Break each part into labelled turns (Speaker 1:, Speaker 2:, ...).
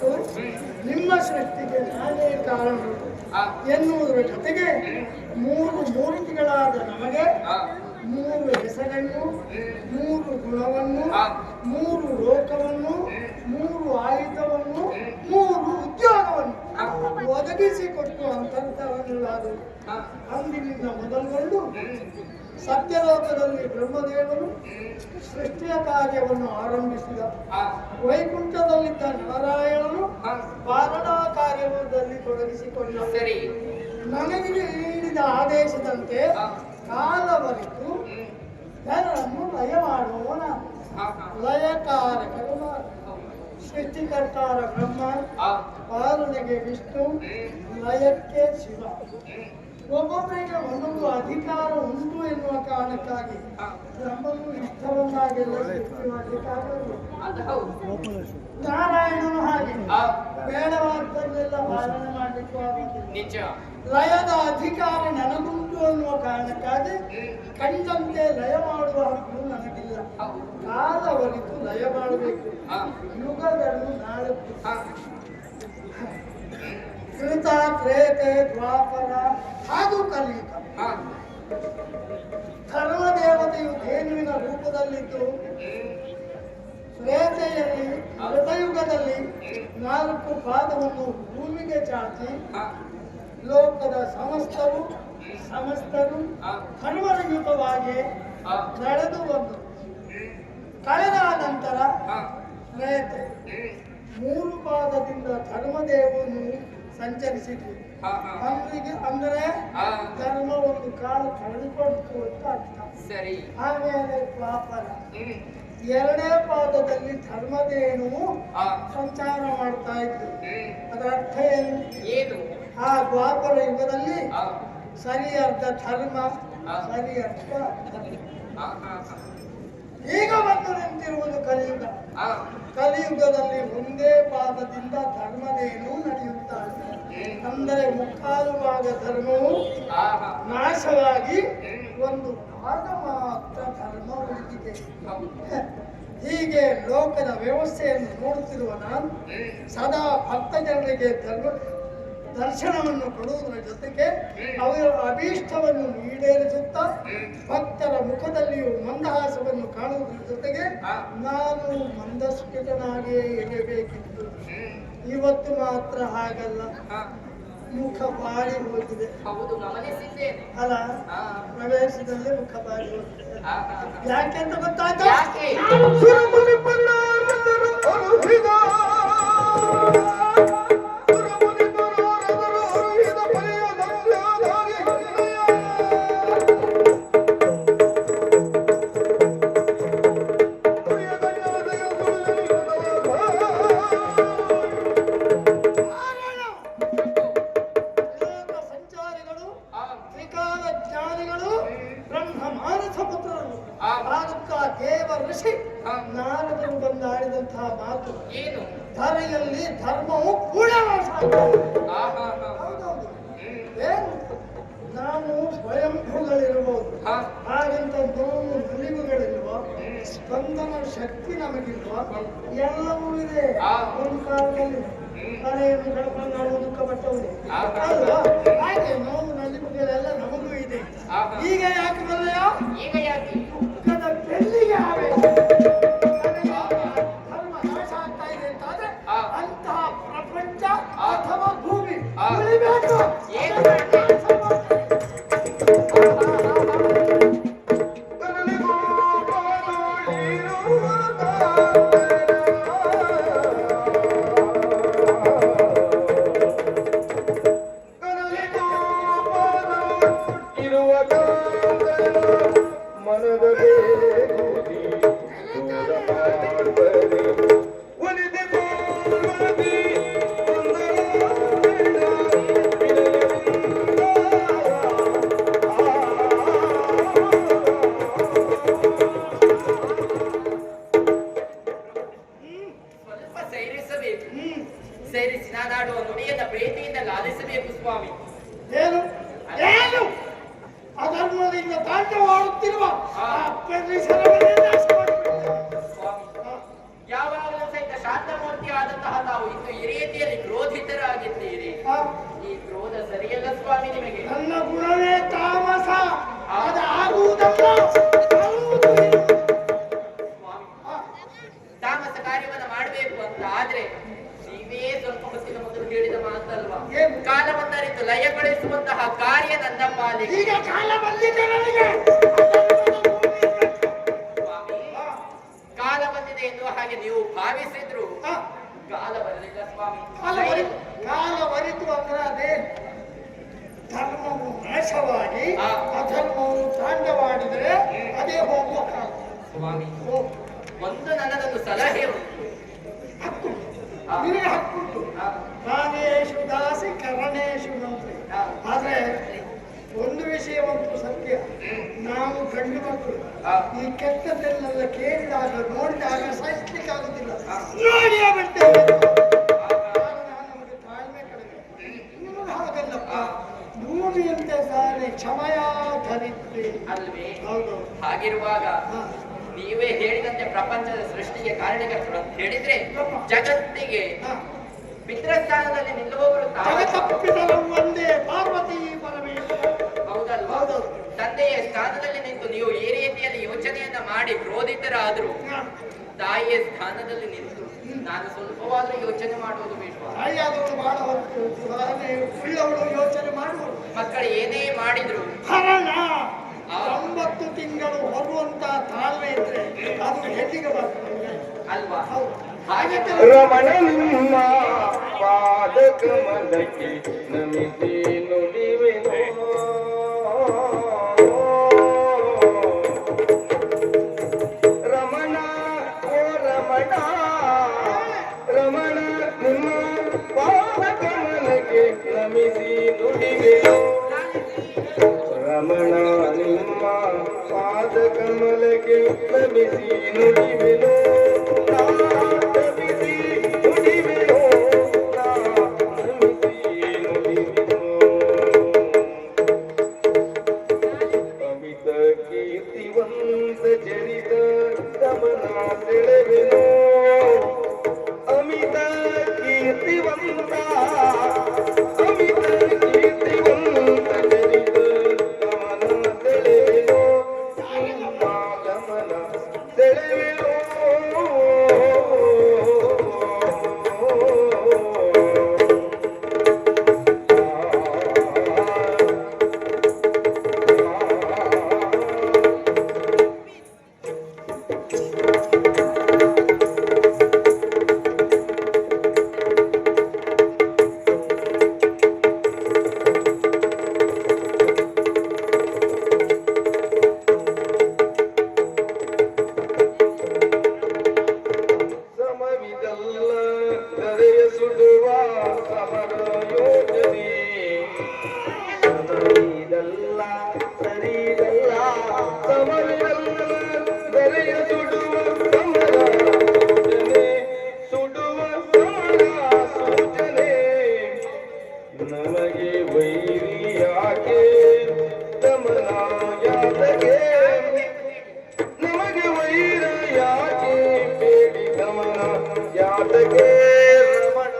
Speaker 1: ಮತ್ತು ನಿಮ್ಮ ಸೃಷ್ಟಿಗೆ ನಾನೇ ಕಾರಣ ಎನ್ನುವುದರ ಜೊತೆಗೆ ಮೂರು ಮೂರ್ತಿಗಳಾದ ನಮಗೆ ಮೂರು ಹೆಸರನ್ನು, ಮೂರು ಗುಣವನ್ನು, ಮೂರು ಲೋಕವನ್ನು, ಮೂರು ಆಯುಧವನ್ನು, ಮೂರು ಉದ್ಯೋಗವನ್ನು ಒದಗಿಸಿಕೊಟ್ಟು ಅಂತರ್ಧಾನಗಳಾದವು. ಅಂದಿನಿಂದ ಮೊದಲುಗೊಂಡು ಸತ್ಯಲೋಕದಲ್ಲಿ ಬ್ರಹ್ಮದೇವರು ಸೃಷ್ಟಿಯ ಕಾರ್ಯವನ್ನು ಆರಂಭಿಸಿದ. ವೈಕುಂಠದಲ್ಲಿದ್ದ ನಾರಾಯಣನು ಪಾಲನಾ ಕಾರ್ಯದಲ್ಲಿ ತೊಡಗಿಸಿಕೊಂಡ. ನನಗೆ ನೀಡಿದ ಆದೇಶದಂತೆ ಕಾಲವರಿತು ಜನರನ್ನು ಲಯ ಮಾಡುವವನ ಲಯಕಾರಕರು ಸೃಷ್ಟಿಕರ್ತಾರ ಬ್ರಹ್ಮ, ಪಾಲನೆಗೆ ವಿಷ್ಣು, ಲಯಕ್ಕೆ ಶಿವ. ಒಬ್ಬೊಬ್ಬರಿಗೆ ಒಂದೊಂದು ಅಧಿಕಾರ ಉಂಟು ಎನ್ನುವ ಕಾರಣಕ್ಕಾಗಿ ಬ್ರಹ್ಮನು ಇಷ್ಟವನ್ನಾಗೆಲ್ಲ ಸೃಷ್ಟಿ ಮಾಡಲಿಕ್ಕಾಗಲ್ಲ. ನಾರಾಯಣನು ಹಾಗೆ ಬೇಡವಾದ್ದನ್ನೆಲ್ಲ ಪಾಲನೆ ಮಾಡಲಿಕ್ಕೂ ಆಗುತ್ತಿಲ್ಲ. ಲಯದ ಅಧಿಕಾರ ನನಗುಂಟು ಅನ್ನುವ ಕಾರಣಕ್ಕಾಗಿ ಕಂಡಂತೆ ಲಯ ಮಾಡುವ ಹಕ್ಕು ನನಗಿಲ್ಲ. ಕಾಲವರಿತು ಲಯ ಮಾಡಬೇಕು. ಯುಗಗಳು 4: ಕೃತ, ತ್ರೇತೆ, ದ್ವಾಪರ ಹಾಗೂ ಕಲಿಯುಗ. ಧರ್ಮದೇವತೆಯು ಧೇನುವಿನ ರೂಪದಲ್ಲಿದ್ದು ತ್ರೇತೆಯಲ್ಲಿ ಕೃತಯುಗದಲ್ಲಿ 4 ಪಾದವನ್ನು ಭೂಮಿಗೆ ಚಾಚಿ ಲೋಕದ ಸಮಸ್ತರು ಧರ್ಮಯುತವಾಗಿ ನಡೆದು ಬಂದು ಕಳೆದ ನಂತರ ತ್ರೇತೆ 3 ಪಾದದಿಂದ ಧರ್ಮದೇವನು ಸಂಚರಿಸಿದ್ವಿ. ಅಂದರೆ ಧರ್ಮ ಒಂದು ಕಾಲ ಕಳೆದುಕೊಂಡು ಅಂತ ಅರ್ಥ. ಆಮೇಲೆ ದ್ವಾಪರ 2ನೇ ಪಾದದಲ್ಲಿ ಧರ್ಮದೇನು ಸಂಚಾರ ಮಾಡ್ತಾ ಇದ್ದು. ಅದರ ಅರ್ಥ ಏನು? ಆ ದ್ವಾಪರ ಯುಗದಲ್ಲಿ ಸರಿ ಅರ್ಧ ಧರ್ಮ, ಸರಿ ಅರ್ಥ ಈಗ ಬಂದು ನಿಂತಿರುವುದು ಕಲಿಯುಗ. ಕಲಿಯುಗದಲ್ಲಿ ಒಂದೇ ಪಾದದಿಂದ ಧರ್ಮದೇನು ನಡೆಯುತ್ತಾರೆ. ಅಂದರೆ 3/4 ಭಾಗ ಧರ್ಮವು ನಾಶವಾಗಿ ಒಂದು ಭಾಗ ಮಾತ್ರ ಧರ್ಮ ಉಳಿದಿದೆ. ಹೀಗೆ ಲೋಕದ ವ್ಯವಸ್ಥೆಯನ್ನು ನೋಡುತ್ತಿರುವ ನಾನು ಸದಾ ಭಕ್ತ ಜನರಿಗೆ ದರ್ಶನವನ್ನು ಕೊಡುವುದರ ಜೊತೆಗೆ ಅವರ ಅಭೀಷ್ಟವನ್ನು ಈಡೇರಿಸುತ್ತಾ ಭಕ್ತರ ಮುಖದಲ್ಲಿಯೂ ಮಂದಹಾಸವನ್ನು ಕಾಣುವುದರ ಜೊತೆಗೆ ನಾನು ಮಂದಸ್ಮಿತನಾಗಿಯೇ ಇರಬೇಕಿತ್ತು. ಇವತ್ತು ಮಾತ್ರ ಹಾಗಲ್ಲ, ಮುಖ ಬಾಡಿ ಹೋಗಿದೆ. ಅಲ್ಲ, ಪ್ರವೇಶದಲ್ಲಿ ಮುಖ ಬಾಡಿ ಹೋಗಿದೆ. ಯಾಕೆ ಅಂತ ಗೊತ್ತಾಯ್ತು? ನಾರದರು ಬಂದಾಡಿದಂತಹ ಮಾತು ಧರೆಯಲ್ಲಿ ಧರ್ಮವು ಪೂರ್ಣನಾಶ. ನಾವು ಸ್ವಯಂಭೂಗಳಿರಬಹುದು, ಹಾಗಂತ ನೋವು ನಲಿವುಗಳಿಲ್ವ, ಸ್ಪಂದನ ಶಕ್ತಿ ನಮಗಿಲ್ವ? ಎಲ್ಲವೂ ಇದೆ. ಒಂದು ಕಾಲದಲ್ಲಿ ತಲೆಯನ್ನು ಕಳ್ಕೊಂಡು ನಾವು ದುಃಖಪಟ್ಟವು ಅಲ್ವಾ? ಹಾಗೆ ನೋವು ನಲಿವುಗಳೆಲ್ಲ ನಮಗೂ ಇದೆ. ಈಗ ಯಾಕೆ ಬರಲ್ಲ? ಈಗ ಯಾಕೆ ದುಃಖದ ಬೆಳ್ಳಿಗೆ ಆಗಬೇಕು. ಧರ್ಮ ನಾಶ ಆಗ್ತಾ ಇದೆ ಅಂತಾದ್ರೆ ಅಂತಹ ಪ್ರಪಂಚ ಅಥವಾ ಭೂಮಿ ಉಳಿಬೇಕು.
Speaker 2: ಸೇರಿಸಿ ನಾನಾಡುವ ನುಡಿಯದ ಪ್ರೀತಿಯಿಂದ ಲಾಲಿಸಬೇಕು ಸ್ವಾಮಿ.
Speaker 1: ಏನು ಏನು ಅಧರ್ಮದಿಂದ ತಾಂಡವಾಡುತ್ತಿರುವ
Speaker 2: ಯಾವಾಗಲೂ ಸಹಿತ ಶಾಂತಮೂರ್ತಿ ಆದಂತಹ ತಾವು ತಾವು ಇನ್ನು ಈ ರೀತಿಯಲ್ಲಿ ಕ್ರೋಧಿತರಾಗಿದ್ದೀರಿ.
Speaker 1: ಆ,
Speaker 2: ಈ ಕ್ರೋಧ ಸರಿಯಲ್ಲ ಸ್ವಾಮಿ ನಿಮಗೆ.
Speaker 1: ನನ್ನ ಗುಣವೇ ತಾಮಸ, ಅದು ಆಗುವುದಲ್ಲ ಆಗುವುದು ಇಲ್ಲ.
Speaker 2: ಸ್ವಾಮಿ,
Speaker 1: ಆ,
Speaker 2: ತಾಮಸ ಕಾರ್ಯವನ್ನ ಮಾಡಬೇಕು ಅಂತ ಆದ್ರೆ ನೀವೇ ಸ್ವಲ್ಪ ಹೊತ್ತಿನ ಮೊದಲು ಹೇಳಿದ ಮಾತಲ್ವಾ,
Speaker 1: ಏನು?
Speaker 2: ಕಾಲವನ್ನರಿತು ಲಯಗೊಳಿಸುವಂತಹ ಕಾರ್ಯ ನನ್ನ ಪಾಲಿಗೆ.
Speaker 1: ಈಗ ಕಾಲ ಬಂದಿದೆ ನನಗೆ.
Speaker 2: ಸ್ವಾಮಿ,
Speaker 1: ಆ,
Speaker 2: ಕಾಲ ಬಂದಿದೆ ಎನ್ನುವ ಹಾಗೆ ನೀವು ಭಾವಿಸಿದ್ರು
Speaker 1: ಆ,
Speaker 2: ಕಾಲ ಬರಲಿಲ್ಲ ಸ್ವಾಮಿ.
Speaker 1: ಕಾಲ ಬರಿತು ಅಂದ್ರೆ ಅದೇ ಧರ್ಮವು ನಾಶವಾಗಿ
Speaker 2: ಆ.
Speaker 1: ಅಧರ್ಮವು ತಾಂಡವಾಡಿದರೆ ಅದೇ ಹೋಗುವ ಕಾಲ.
Speaker 2: ಸ್ವಾಮಿ,
Speaker 1: ಓ,
Speaker 2: ಒಂದು ನನ್ನದೊಂದು ಸಲಹೆ ಉಂಟು.
Speaker 1: ಹಕ್ಕು
Speaker 2: ಆ.
Speaker 1: ನಿನಗೆ ಹಕ್ಕುಂಟು.
Speaker 2: ಆ,
Speaker 1: ಪ್ರಾಣೇಶು ದಾಸಿ ಕರಣೇಶು ಮಂತ್ರಿ.
Speaker 2: ಆ.
Speaker 1: ಆದ್ರೆ ಒಂದು ವಿಷಯವಂತೂ ಸತ್ಯ, ನಾವು ಗಂಡು ಮಕ್ಕಳು
Speaker 2: ಆ.
Speaker 1: ಈ ಕೆಟ್ಟದ್ದನ್ನೆಲ್ಲ ಕೇಳಿದಾಗ ನೋಡಿದಾಗ ಸಹಿಸ್ಲಿಕ್ಕಾಗುದಿಲ್ಲ.
Speaker 2: ಆ.
Speaker 1: ನೋಡಿಯೇ ಬಿಡ್ತೇವೆ. ಕಾರಣ ನಮಗೆ ತಾಳ್ಮೆ ಕಡಿಮೆ. ನಿಮಗೆ ಹಾಗಲ್ಲಪ್ಪ, ಭೂಮಿಯಂತೆ ತಾನೆ ಕ್ಷಮಯಾ ಧರಿತ್ರಿ.
Speaker 2: ಅಲ್ವೇ?
Speaker 1: ಹೌದು.
Speaker 2: ಹಾಗಿರುವಾಗ
Speaker 1: ಹಾ.
Speaker 2: ನೀವೇ ಹೇಳಿದಂತೆ ಪ್ರಪಂಚದ ಸೃಷ್ಟಿಗೆ ಕಾರಣಕರ್ತರು ಅಂತ ಹೇಳಿದ್ರೆ
Speaker 1: ನಮ್ಮ.
Speaker 2: ಜಗತ್ತಿಗೆ
Speaker 1: ಹಾ.
Speaker 2: ಪಿತೃಸ್ಥಾನದಲ್ಲಿ ನಿಲ್ಲುವವರು ತಾವೇ.
Speaker 1: ಜಗತ್ತಪ್ಪಿತರವು ಒಂದೇ ಪಾರ್ವತಿ ಪರಮೇಶ್ವರ.
Speaker 2: ಹೌದಲ್ವಾ?
Speaker 1: ಹೌದು.
Speaker 2: ತಂದೆಯ ಸ್ಥಾನದಲ್ಲಿ ನಿಂತು ನೀವು ಈ ರೀತಿಯಲ್ಲಿ ಯೋಚನೆಯನ್ನ ಮಾಡಿ ಕ್ರೋಧಿತರಾದ್ರು,
Speaker 1: ಹಾ.
Speaker 2: ತಾಯಿಯ ಸ್ಥಾನದಲ್ಲಿ ನಿಂತು ನಾನು ಸ್ವಲ್ಪವಾದ್ರೂ ಯೋಚನೆ ಮಾಡುವುದು ಬೇಡವಾ?
Speaker 1: ತಾಯಿಯಾದವಳು ಬಹಳ ಹೊತ್ತು ಸುಧಾರಣೆ ಉಳ್ಳವಳು ಯೋಚನೆ ಮಾಡುವಳು.
Speaker 2: ಮಕ್ಕಳು ಏನೇ ಮಾಡಿದ್ರು
Speaker 1: ಹರಣ
Speaker 2: ಆ.
Speaker 1: 9 ತಿಂಗಳು ಹೊರುವಂತ ತಾಳ್ಮೆ ಇದ್ರೆ ಅದು ಹೆಣ್ಣಿಗೆ ಬರ್ತದೆ.
Speaker 2: ಅಲ್ವಾ?
Speaker 1: ಹೌದು.
Speaker 2: ಹಾಗೆ
Speaker 3: ರಮಣ ನಿಮ್ಮ ಪಾದ ಕಮಲಕ್ಕೆ ನಮಿಸಿ ನುಡಿವೆನೋ. ರಮಣ ಓ ರಮಣ, ರಮಣ ನಿಮ್ಮ ಪಾದ ಕಮಲಕ್ಕೆ ನಮಿಸಿ ನುಡಿವೆನೋ. ರಮಣ ನಿಮ್ಮ ಪಾದ ಕಮಲಕ್ಕೆ ನಮಿಸಿ ನುಡಿವೆನೋ. ನಮಿಸಿ ನುಡಿವೆನೋ, ನಮಿಸಿ ನುಡಿವೆನೋ. ಅಮಿತ ಕೀರ್ತಿವಂತ ಜನಿತ ರಮಣ ಸೆಳೆವೆನೋ. ಅಮಿತ ಕೀರ್ತಿವಂತ, ಅಮಿತ ಕೀರ್ತಿವಂತ ಜನಿತ ಗಮನ ಸೆಳೆವೆನೋ. ಗಮನ ಸೆಳೆವೆನೋ. ಸಮವಿದಲ್ಲ ಧರೆಯ ಸುಡುವ ಸಮರ ಯೋಜನೆ. ಸಮವಿದಲ್ಲ ಸರಿದಲ್ಲ ಸಮವಿದಲ್ಲ ಧರೆಯ ಸುಡುವ ಸಮರ ಯೋಜನೆ. ಸುಡುವ ಸಮರ ಸೂಚನೆ ನಮಗೆ ವೈರಿಯಾಕೆ ದಮನ ಯಾತಗೆ. ನಮಗೆ ವೈರ ಯಾಕೆ ಬೇಡಿ ಗಮನ ಯಾತಗೆ. ರಮಣ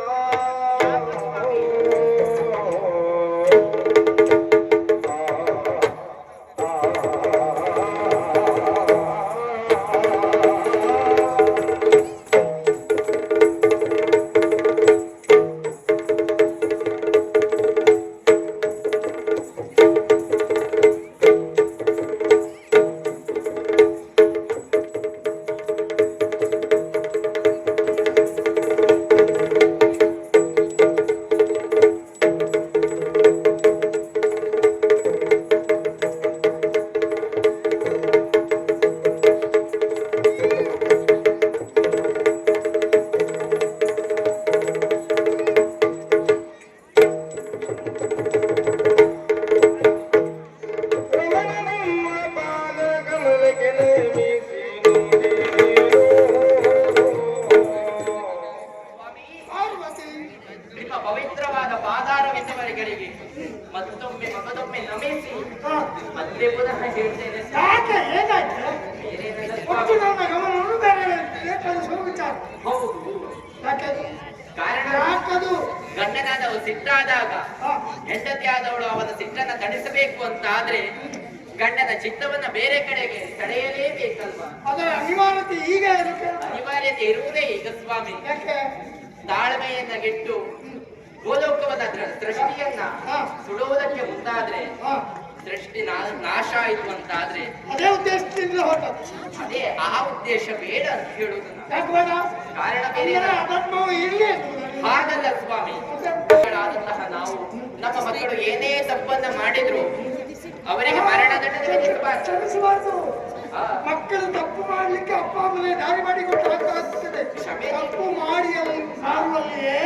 Speaker 2: ಮತ್ತೆ ಪುನಃ ಹೇಳ್ತೇನೆ
Speaker 1: ಯಾಕೆ ಏನಾಯ್ತು?
Speaker 2: ಬೇರೇನಲ್ಲ
Speaker 1: ಒಟ್ಟು
Speaker 2: ಸ್ವಾಮಿ.
Speaker 1: ನನ್ನ ಗಮನವನ್ನು ಬೇರೆ ಬೇಕಾದ ವಿಚಾರ.
Speaker 2: ಹೌದು,
Speaker 1: ಯಾಕೆ?
Speaker 2: ಕಾರಣ ಗಂಡನು ಸಿಟ್ಟಾದಾಗ
Speaker 1: ಹಾ.
Speaker 2: ಹೆಂಡತಿಯಾದವಳು ಅವನ ಸಿಟ್ಟನ್ನ ತಣಿಸಬೇಕು ಅಂತ ಆದ್ರೆ ಗಂಡನ ಚಿತ್ತವನ್ನ ಬೇರೆ ಕಡೆಗೆ ತಡೆಯಲೇಬೇಕಲ್ವಾ?
Speaker 1: ಅದರ ಅನಿವಾರ್ಯತೆ ಈಗ ಇರುತ್ತೆ.
Speaker 2: ಅನಿವಾರ್ಯತೆ ಇರುವುದೇ ಈಗ ಸ್ವಾಮಿ.
Speaker 1: ಯಾಕೆ?
Speaker 2: ತಾಳ್ಮೆಯನ್ನ ಗೆಟ್ಟು ಗೋಲೋಕವಾದ ಸೃಷ್ಟಿಯನ್ನ
Speaker 1: ಹಾ.
Speaker 2: ಸುಡುವುದಕ್ಕೆ ಮುಂದಾದ್ರೆ
Speaker 1: ಹಾ.
Speaker 2: ಸೃಷ್ಟಿ ನಾಶ ಆಯ್ತು ಅಂತಾದ್ರೆ
Speaker 1: ಅದೇ ಉದ್ದೇಶದಿಂದ ಹೊರಟದ್ದು.
Speaker 2: ಅದೇ ಆ ಉದ್ದೇಶ ಬೇಡ ಅಂತ ಹೇಳುದು ನಾನು.
Speaker 1: ಯಾಕೆ ಬೇಡ?
Speaker 2: ಕಾರಣ ಬೇರೆ
Speaker 1: ಅಂದ್ರೆ ಅಧರ್ಮವು ಇರ್ಲಿ.
Speaker 2: ಹಾಗಲ್ಲ ಸ್ವಾಮಿ. ಆದಂತಹ ನಾವು ನಮ್ಮ ಮಕ್ಕಳು ಏನೇ ತಪ್ಪನ್ನ ಮಾಡಿದ್ರು ಅವರಿಗೆ ಮರಣದಂಡನೆ ವಿಧಿಸಬಾರದು.
Speaker 1: ಕ್ಷಮಿಸಬಾರದು.
Speaker 2: ಹಾ.
Speaker 1: ಮಕ್ಕಳು ತಪ್ಪು ಮಾಡ್ಲಿಕ್ಕೆ ಅಪ್ಪ ಅಮ್ಮನೇ ದಾರಿ ಮಾಡಿಕೊಟ್ಟು ಹಾಕಾಗ್ತದೆ.
Speaker 2: ಕ್ಷಮೆ.
Speaker 1: ತಪ್ಪು ಮಾಡುವಲ್ಲಿಯೇ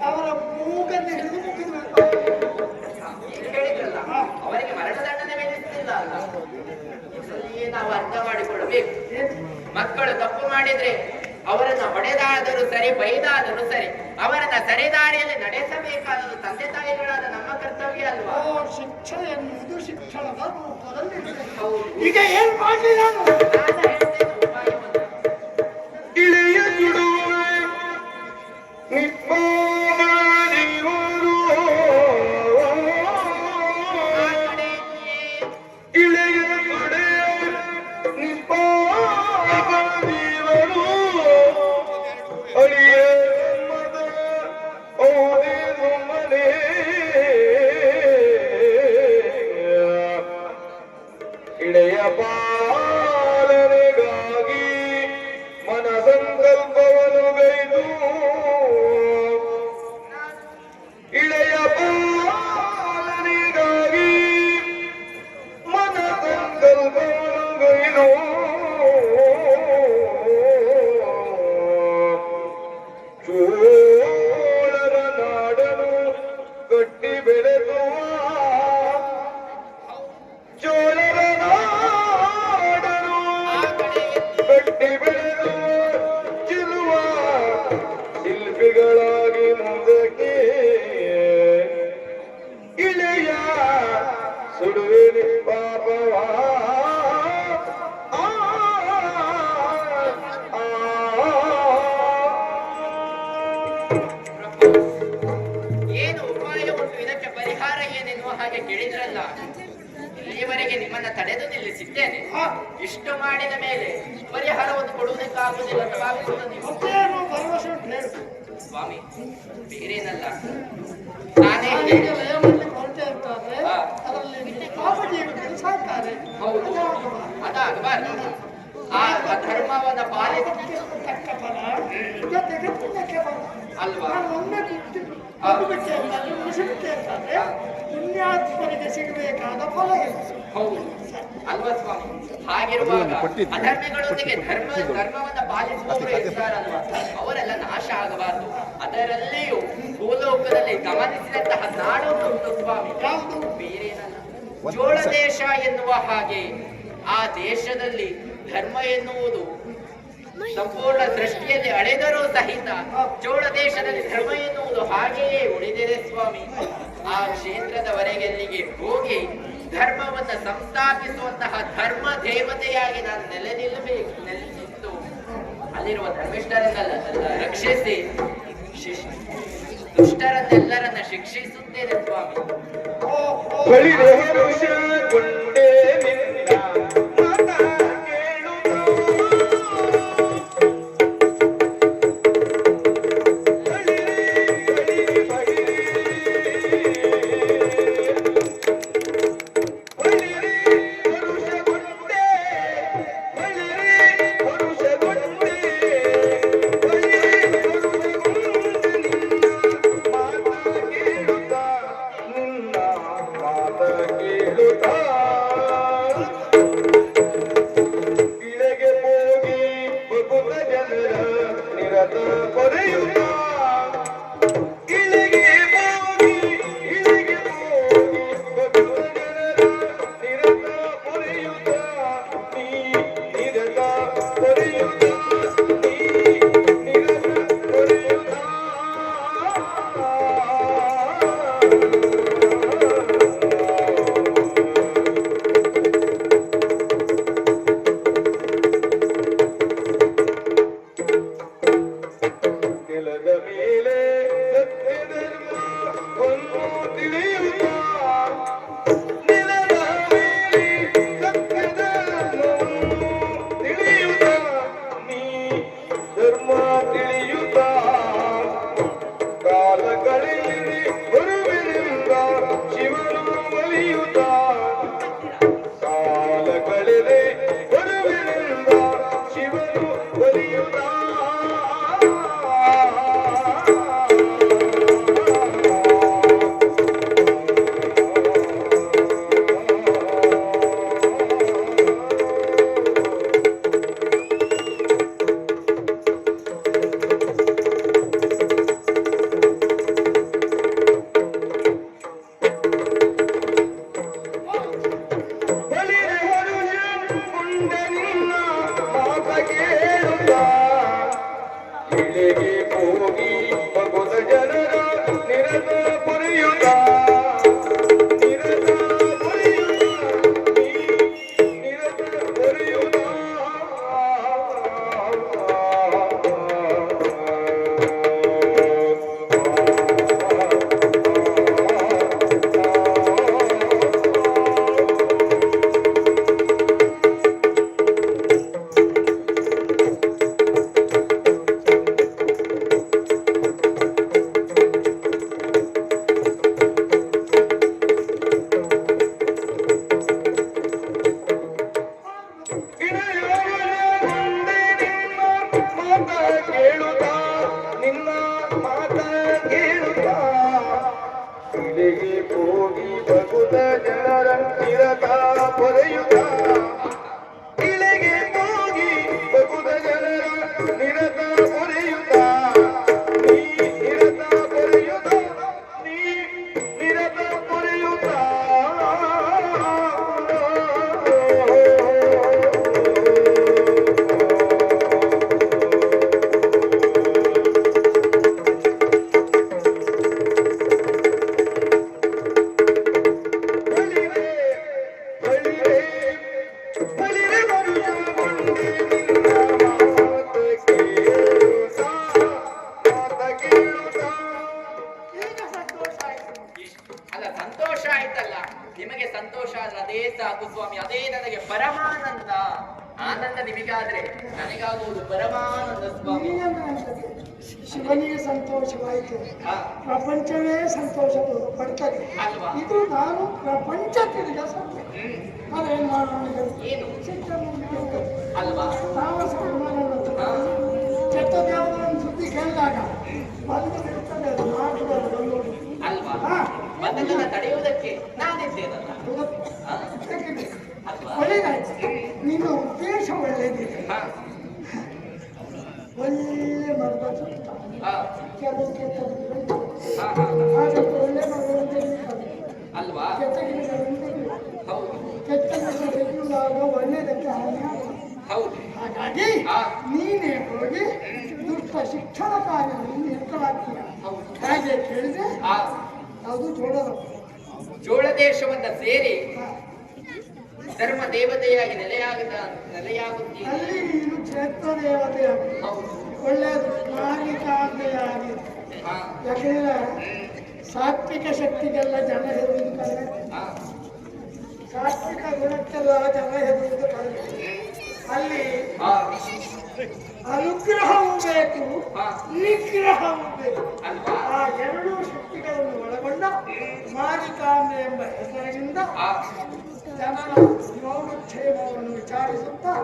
Speaker 1: ಅವರ ಮೂಗನ್ನು ಹಿಡಿದು ಮುಗಿದ್ಬೇಕು.
Speaker 2: ಈಗ ಹೇಳಿದ್ರಲ್ಲ, ಅವರಿಗೆ ಮರಣದಂಡನೆ ವಿಧಿಸುತ್ತಿಲ್ಲ ಅಲ್ಲ. ಇದರಲ್ಲಿಯೇ ನಾವು ಅರ್ಥ ಮಾಡಿಕೊಳ್ಳಬೇಕು. ಮಕ್ಕಳು ತಪ್ಪು ಮಾಡಿದ್ರೆ ಅವರನ್ನ ಹೊಡೆದಾದರೂ ಸರಿ, ಬೈದಾದರೂ ಸರಿ, ಅವರನ್ನ ಸರಿದಾರಿಯಲ್ಲಿ ನಡೆಸಬೇಕಾದದ್ದು ತಂದೆ ತಾಯಿಗಳಾದ ನಮ್ಮ ಕರ್ತವ್ಯ ಅಲ್ವಾ?
Speaker 1: ಶಿಕ್ಷೆ ಎನ್ನುವುದು ಶಿಕ್ಷಣದ ರೂಪದಲ್ಲಿ.
Speaker 2: ಹೌದು.
Speaker 1: ಈಗ ಏನ್ ಮಾಡ್ಲಿ ನಾನು?
Speaker 2: ನಾನು ಹೇಳ್ತೇನೆ ಉಪಾಯವನ್ನು.
Speaker 3: ಇಳೆಯ ಸುಡುವೆ ನಿಪ್ಪಾಮರಿವರು
Speaker 2: ಆ ಕಡೆಯಲ್ಲಿಯೇ
Speaker 3: ಇಳೆಯ ಸುಡೆ ನಿಪ್ಪಾಮರಿವರು ಅಳಿಯ ಮದ ಔದೇನು ಮನೆ ಇಳೆಯ ಪಾಲನೆಗಾಗಿ ಮನ ಸಂಕಲ್ಪವನ್ನು ಗೈದು ಇಳೆಯ ಪಾಲನೆಗಾಗಿ ಮನ ಸಂಕಲ್ಪವನ್ನು ಗೈದು ಚೋಳರ ನಾಡನು ಕಟ್ಟಿ ಬೆಳೆದುವ ಚೋಳರ ನಾಡನು
Speaker 2: ಆ ಕಡೆಯಲ್ಲಿ
Speaker 3: ಕಟ್ಟಿ ಬೆಳೆದು ಚಿಲುವ ಶಿಲ್ಪಿಗಳಾಗಿ ಮುಂದಕ್ಕೆ ಇಳೆಯ ಸುಡುವೆ ಪಾಪವ
Speaker 2: ಏನು ಉಪಾಯ ಉಂಟು, ಇದಕ್ಕೆ ಪರಿಹಾರ ಏನೆನ್ನುವ ಹಾಗೆ ಕೇಳಿದ್ರಲ್ಲ. ಇಲ್ಲಿಯವರೆಗೆ ನಿಮ್ಮನ್ನ ತಡೆದು ನಿಲ್ಲಿಸಿದ್ದೇನೆ.
Speaker 1: ಹಾ.
Speaker 2: ಇಷ್ಟು ಮಾಡಿದ ಮೇಲೆ ಪರಿಹಾರವನ್ನು ಕೊಡುವುದಕ್ಕಾಗುವುದಿಲ್ಲ ಅಂತ ಭಾವಿಸುವುದು ನೀವು.
Speaker 1: ಮತ್ತೇನು ಭರವಸೆ ಉಂಟು ಹೇಳು.
Speaker 2: ಸ್ವಾಮಿ, ಬೇರೇನಲ್ಲ, ನಾನೇ
Speaker 1: ನಾನೀಗ ಲಯ ಮಾಡ್ಲಿಕ್ಕೆ ಹೊರಟೆ ಇರ್ತಾರೆ.
Speaker 2: ಹಾ.
Speaker 1: ಅದರಲ್ಲಿ ಪಾಪ ಜೀವಿಗಳು ಸಾಕ್ತಾರೆ.
Speaker 2: ಹೌದು, ಅದಾಗಬಾರ್ದು. ಆ ಧರ್ಮವನ್ನ ಪಾಲಿಸಿ
Speaker 1: ತಕ್ಕ ಫಲ ಜೊತೆಗೆ ಪುಣ್ಯಕ್ಕೆ ಫಲ
Speaker 2: ಅಲ್ವಾ?
Speaker 1: ನಾನು ಒಮ್ಮೆ
Speaker 2: ಹಾ.
Speaker 1: ಬಿಟ್ಟೆ ಅಂತಂದ್ರೆ ಮುಗಿಸಿಬಿಟ್ಟೆ ಅಂತಂದ್ರೆ ಪುಣ್ಯಾತ್ಮನಿಗೆ ಸಿಗಬೇಕಾದ ಫಲ ಇದು.
Speaker 2: ಹೌದು ಅಲ್ವಾ ಸ್ವಾಮಿ? ಹಾಗಿರುವಾಗ ಅಧರ್ಮಿಗಳೊಂದಿಗೆ ಧರ್ಮವನ್ನ ಪಾಲಿಸುವವರು ಇರ್ತಾರಲ್ವಾ, ಅವರೆಲ್ಲ ನಾಶ ಆಗಬಾರದು. ಅದರಲ್ಲಿಯೂ ಭೂಲೋಕದಲ್ಲಿ ಗಮನಿಸಿದಂತಹ ನಾಡು ಉಂಟು ಸ್ವಾಮಿ.
Speaker 1: ಯಾವುದು?
Speaker 2: ಬೇರೇನಲ್ಲ, ಚೋಳ ದೇಶ ಎನ್ನುವ ಹಾಗೆ ಆ ದೇಶದಲ್ಲಿ ಧರ್ಮ ಎನ್ನುವುದು ಸಂಪೂರ್ಣ ಸೃಷ್ಟಿಯಲ್ಲಿ ಅಳೆದರೂ ಸಹಿತ ಚೋಳ ದೇಶದಲ್ಲಿ ಧರ್ಮ ಎನ್ನುವುದು ಹಾಗೆಯೇ ಉಳಿದಿದೆ ಸ್ವಾಮಿ. ಆ ಕ್ಷೇತ್ರದವರೆಗೆಲ್ಲಿಗೆ ಹೋಗಿ ಧರ್ಮವನ್ನ ಸಂಸ್ಥಾಪಿಸುವಂತಹ ಧರ್ಮ ದೇವತೆಯಾಗಿ ನಾನು ನೆಲೆ ನಿಂತು ಅಲ್ಲಿರುವ ಧರ್ಮಿಷ್ಠರನ್ನೆಲ್ಲ ರಕ್ಷಿಸಿ ದುಷ್ಟರನ್ನೆಲ್ಲರನ್ನ ಶಿಕ್ಷಿಸುತ್ತೇನೆ ಸ್ವಾಮಿ.
Speaker 3: ಬಳಿರೆ ಋಷಿಗೊಂಡೆ ನಿನ್ನ ಮನ ಕೇಳುತ್ತ ನಿನ್ನ ಮಾತ ಕೇಳುತ್ತಾ ಇಲ್ಲಿಗೆ ಹೋಗಿ ಬಗುದ ಜನರ ನಿರತ ಪೊರೆಯುತ್ತ ಇಲ್ಲಿಗೆ ಹೋಗಿ ಬಗುದ ಜನರ ನಿರತ ಪೊರೆಯುತ್ತ ನೀ ನಿರತ ಪೊರೆಯುತ್ತ ನೀ ನಿರತ ಪೊರೆಯುತ್ತ
Speaker 1: ಈಗ ಸಂತೋಷ ಆಯ್ತು.
Speaker 2: ಅಲ್ಲ ಸಂತೋಷ ಆಯ್ತಲ್ಲ, ನಿಮಗೆ ಸಂತೋಷ ಆದ್ರೆ ಅದೇ ಸಾಕು ಸ್ವಾಮಿ, ಅದೇ ನನಗೆ ಪರಮಾನಂದ. ಆನಂದ ನಿಮಗಾದ್ರೆ ನನಗಾಗುವುದು ಪರಮಾನಂದ ಸ್ವಾಮಿ.
Speaker 1: ನೀನಂದ್ರೆ ಅಂತದ್ದು. ಶಿವನಿಗೆ ಸಂತೋಷವಾಯಿತು,
Speaker 2: ಹಾ,
Speaker 1: ಪ್ರಪಂಚವೇ ಸಂತೋಷ ಪಡ್ತದೆ.
Speaker 2: ಅಲ್ವಾ?
Speaker 1: ಇದು ನಾನು ಪ್ರಪಂಚ ತಿಳಿದ ಸತ್ಯ. ಅದೇನ್ ಮಾಡೋಣ,
Speaker 2: ಏನು
Speaker 1: ಸಿಟ್ಟು
Speaker 2: ಅಲ್ವಾ?
Speaker 1: ತಾಮಸ
Speaker 2: ಹಾ,
Speaker 1: ಕೆಟ್ಟದ್ಯಾವುದೋ ಒಂದು ಸುದ್ದಿ ಕೇಳಿದಾಗ ಬಂದು ನಿಲ್ತದೆ ಅದು ಮಾತುಗಳು ಬಂದೋಡು.
Speaker 2: ಅಲ್ವಾ?
Speaker 1: ಹಾ.
Speaker 2: ಬಂದದನ್ನ ತಡೆಯುವುದಕ್ಕೆ ನಾನಿದ್ದೇನಲ್ಲ. ಹಾ, ಅಲ್ವಾ?
Speaker 1: ಒಳ್ಳೆದಾಯ್ತು, ನಿನ್ನ ಉದ್ದೇಶ ಒಳ್ಳೆಯದಿದೆ.
Speaker 2: ಹಾ,
Speaker 1: ಒಳ್ಳೆ ಮರದ ಸುತ್ತ
Speaker 2: ಹಾ,
Speaker 1: ಕೆಲವು ಕೆಟ್ಟದ್ದು ಬೆಳೆದು
Speaker 2: ಹಾ, ಹಾ,
Speaker 1: ಅದಕ್ಕೆ ಒಳ್ಳೆ ಮರವನ್ನು ತೆಗೆದುಕೊಂಡು
Speaker 2: ಅಲ್ವಾ?
Speaker 1: ಕೆಟ್ಟ ಗಿಡಗಳನ್ನು ತೆಗೆದು
Speaker 2: ಹೌದು
Speaker 1: ಕೆಟ್ಟ ಗಿಡ ತೆಗೆಯುವಾಗ ಒಳ್ಳೆಯದಕ್ಕೆ ಹಾನಿ ಆಗುವುದು.
Speaker 2: ಹೌದು.
Speaker 1: ಹಾಗಾಗಿ
Speaker 2: ಹಾ.
Speaker 1: ನೀನೇ ಹೋಗಿ ದುಷ್ಟ ಶಿಕ್ಷಣ ಕಾರ್ಯದಲ್ಲಿ ನಿರತರಾಗ್ತೀಯ. ಹೇಗೆ ಕೇಳಿದ್ರೆ
Speaker 2: ಆ
Speaker 1: ಅದು ಜೋಡರು.
Speaker 2: ಚೋಳ ದೇಶವನ್ನ ಸೇರಿ ಧರ್ಮ ದೇವತೆಯಾಗಿ ನೆಲೆಯಾಗುತ್ತೀನಿ.
Speaker 1: ಅಲ್ಲಿ ನೀನು ಕ್ಷೇತ್ರ ದೇವತೆಯಾಗಿ
Speaker 2: ಹೌದು.
Speaker 1: ಒಳ್ಳೆಯದು ಮಾಲಿಕಾಂತೆಯಾಗಿ.
Speaker 2: ಹಾ,
Speaker 1: ಯಾಕೆಂದ್ರೆ ಸಾತ್ವಿಕ ಶಕ್ತಿಗೆಲ್ಲ ಜನ ಹೆದರುವುದು ಕಡಿಮೆ,
Speaker 2: ಹಾ,
Speaker 1: ಸಾತ್ವಿಕ ಗುಣಕ್ಕೆಲ್ಲ ಜನ ಹೆದರುವುದು ಕಡಿಮೆ. ಅಲ್ಲಿ
Speaker 2: ಹಾ,
Speaker 1: ಅನುಗ್ರಹವೂ ಬೇಕು,
Speaker 2: ಹಾ,
Speaker 1: ನಿಗ್ರಹವೂ ಬೇಕು.
Speaker 2: ಅಲ್ವಾ?
Speaker 1: ಆ ಎರಡೂ ಶಕ್ತಿಗಳನ್ನು ಒಳಗೊಂಡ ಮಾಲಿಕಾಂಬೆ ಎಂಬ ಹೆಸರಿನಿಂದ
Speaker 2: ಆ
Speaker 1: ಜನರ ಯೋಗಕ್ಷೇಮವನ್ನು ವಿಚಾರಿಸುತ್ತಾ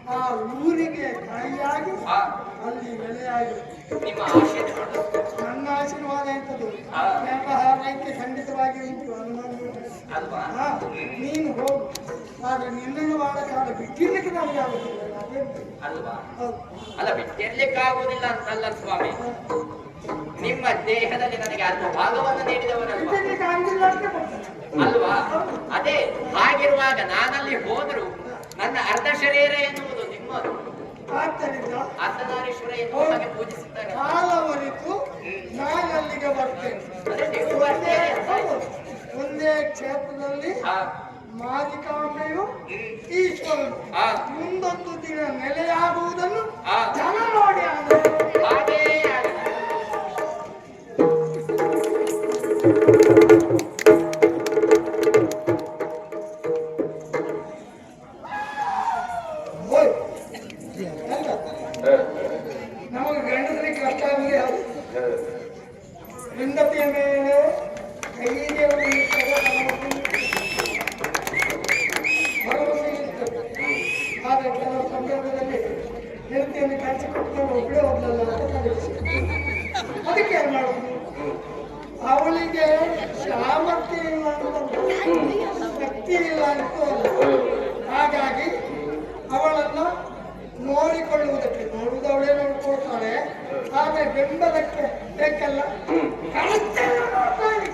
Speaker 1: ಆ ಊರಿಗೆ ತಾಯಿಯಾಗಿ
Speaker 2: ಆ
Speaker 1: ಅಲ್ಲಿ ನೆಲೆಯಾಗಿ
Speaker 2: ನಿಮ್ಮ ಆಶೀರ್ವಾದ.
Speaker 1: ನನ್ನ ಆಶೀರ್ವಾದ ಎಂತದ್ದು
Speaker 2: ಆ.
Speaker 1: ವ್ಯವಹಾರಕ್ಕೆ ಖಂಡಿತವಾಗಿ ಉಂಟು, ಅನುಮಾನ ಉಂಟು.
Speaker 2: ಅಲ್ವಾ?
Speaker 1: ಹಾ, ನೀನು ಹೋಗು, ಆದ್ರೆ ನಿನ್ನನ್ನು ಬಹಳ ಕಾಲ ಬಿಟ್ಟಿರ್ಲಿಕ್ಕೆ ನಮಗೆ ಆಗುತ್ತಿಲ್ಲ.
Speaker 2: ಅಲ್ವಾ?
Speaker 1: ಹೌದು.
Speaker 2: ಅಲ್ಲ, ಬಿಟ್ಟಿರ್ಲಿಕ್ಕಾಗುವುದಿಲ್ಲ ಅಂತಲ್ಲ ಸ್ವಾಮಿ, ನಿಮ್ಮ ದೇಹದಲ್ಲಿ ನನಗೆ ಅರ್ಧ ಭಾಗವನ್ನು ನೀಡಿದವರಲ್ವಾ?
Speaker 1: ಬಿಟ್ಟಿರ್ಲಿಕ್ಕೆ ಆಗಿಲ್ಲ ಅಂತ ಗೊತ್ತು.
Speaker 2: ಅಲ್ವಾ? ಅದೇ ಹಾಗಿರುವಾಗ ನಾನಲ್ಲಿ ಹೋದ್ರು ನನ್ನ ಅರ್ಧ ಶರೀರ ಎನ್ನುವುದು ನಿಮ್ಮದು.
Speaker 1: ಆದ್ದರಿಂದ
Speaker 2: ಅರ್ಧನಾರೀಶ್ವರ ಎನ್ನುವ ಹಾಗೆ ಪೂಜಿಸುತ್ತಾರೆ.
Speaker 1: ಕಾಲವರಿತು ನಾನಲ್ಲಿಗೆ ಬರ್ತೇನೆ.
Speaker 2: ಅದೇ ನೀವು
Speaker 1: ಒಂದೇ
Speaker 2: ಬರ್ತೇನೆ ಅಂತ ಆಯ್ತು.
Speaker 1: ಒಂದೇ ಕ್ಷೇತ್ರದಲ್ಲಿ
Speaker 2: ಹಾ,
Speaker 1: ಮಾಲಿಕಾಂಬೆಯು ಈಶ್ವರನು
Speaker 2: ಹಾ,
Speaker 1: ಮುಂದೊಂದು ದಿನ ನೆಲೆಯಾಗುವುದನ್ನು
Speaker 2: ಹಾ.
Speaker 1: ಜನ ನೋಡಿ ಅಂದರೆ
Speaker 2: ಹಾಗೇ ಆಗಲಿ.
Speaker 1: ಹೋಯ್. ಅಲ್ಲ, ನಮಗೆ ಗಂಡಸರಿಗೆ ಕಷ್ಟ ಆಗಿದೆ ಯಾವುದು? ಹೆಂಡತಿಯ ಮೇಲೆ ಧೈರ್ಯವನ್ನು ಇಟ್ಟರೆ ಭರವಸೆ ಇರ್ತದೆ. ಆದರೆ ಕೆಲವು ಸಂದರ್ಭದಲ್ಲಿ ಹೆಂಡತಿಯನ್ನು ಕಳಿಸಿಕೊಟ್ಟು ಒಬ್ಬಳೇ ಹೋಗ್ಲಲ್ಲ ಅಂತ ಕಲಿಸಿ ಅದಕ್ಕೆ ಏನು ಮಾಡುವುದು? ಅವಳಿಗೆ ಸಾಮರ್ಥ್ಯ ಇಲ್ಲ ಅಂತ ಶಕ್ತಿ ಇಲ್ಲ ಅಂತ ಹಾಗಾಗಿ ಅವಳನ್ನು ನೋಡಿಕೊಳ್ಳುವುದಕ್ಕೆ ನೋಡುವುದು ಅವಳೇ ನೋಡ್ಕೊಳ್ತಾಳೆ, ಆದರೆ ಬೆಂಬಲಕ್ಕೆ ಬೇಕಲ್ಲ, ಕನಸೆಲ್ಲ ನೋಡ್ತಾ ಇರಿ.